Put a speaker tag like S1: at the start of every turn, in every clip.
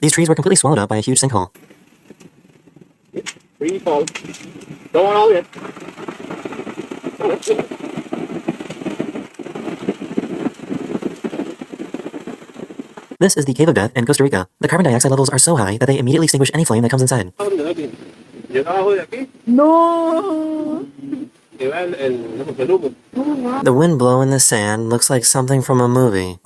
S1: These trees were completely swallowed up by a huge sinkhole.
S2: Free fall. Going all in.
S1: This is the Cave of Death in Costa Rica. The carbon dioxide levels are so high that they immediately extinguish any flame that comes inside.
S2: No.
S1: The wind blowing the sand looks like something from a movie.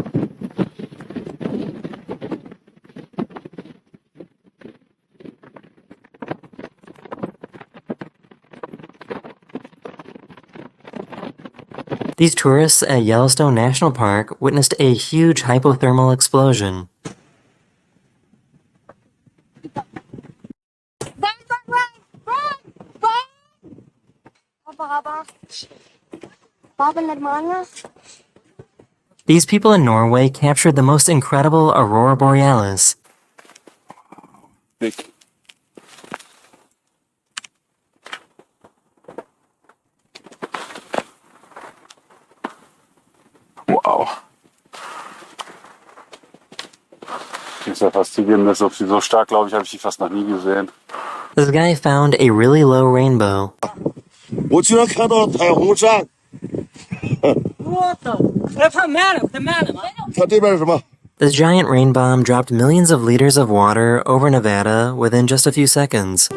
S1: These tourists at Yellowstone National Park witnessed a huge hypothermal explosion. These people in Norway captured the most incredible aurora borealis.
S3: Wow. Ist ja faszinierend, dass auf sie so stark, glaube ich, habe ich die fast noch nie gesehen.
S1: This guy found a really low rainbow.
S4: 我居然看到彩虹山。它这边是什么？
S1: This giant rain bomb dropped millions of liters of water over Nevada within just a few seconds.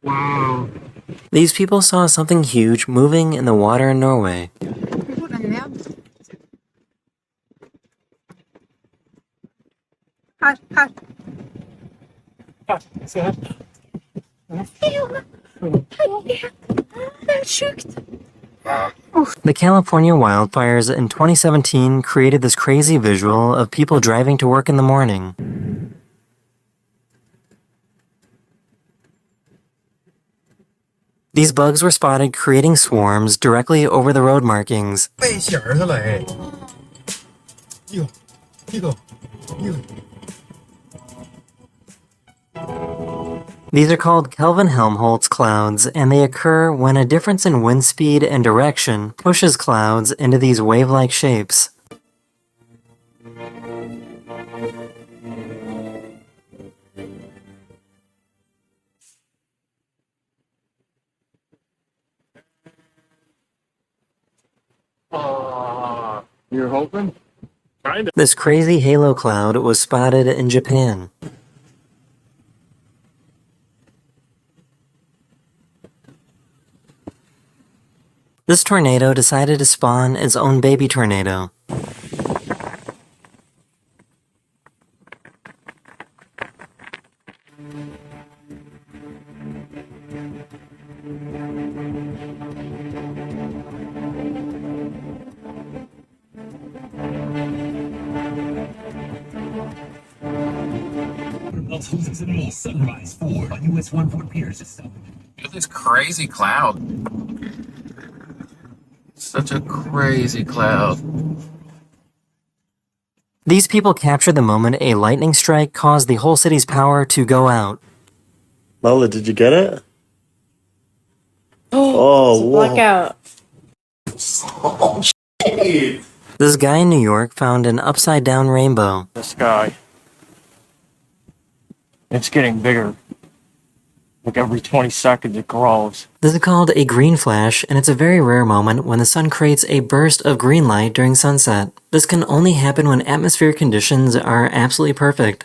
S2: Wow.
S1: These people saw something huge moving in the water in Norway. The California wildfires in 2017 created this crazy visual of people driving to work in the morning. These bugs were spotted creating swarms directly over the road markings. These are called Kelvin-Helmholtz clouds, and they occur when a difference in wind speed and direction pushes clouds into these wave-like shapes.
S2: You're hoping? Kinda.
S1: This crazy halo cloud was spotted in Japan. This tornado decided to spawn its own baby tornado.
S5: Sunrise 4 on US 1 Fort Pierce.
S6: Look at this crazy cloud. Such a crazy cloud.
S1: These people captured the moment a lightning strike caused the whole city's power to go out.
S4: Lola, did you get it? Oh, wow.
S7: Blackout.
S4: Oh, shit.
S1: This guy in New York found an upside-down rainbow.
S2: The sky. It's getting bigger. Like every 20 seconds it grows.
S1: This is called a green flash, and it's a very rare moment when the sun creates a burst of green light during sunset. This can only happen when atmospheric conditions are absolutely perfect.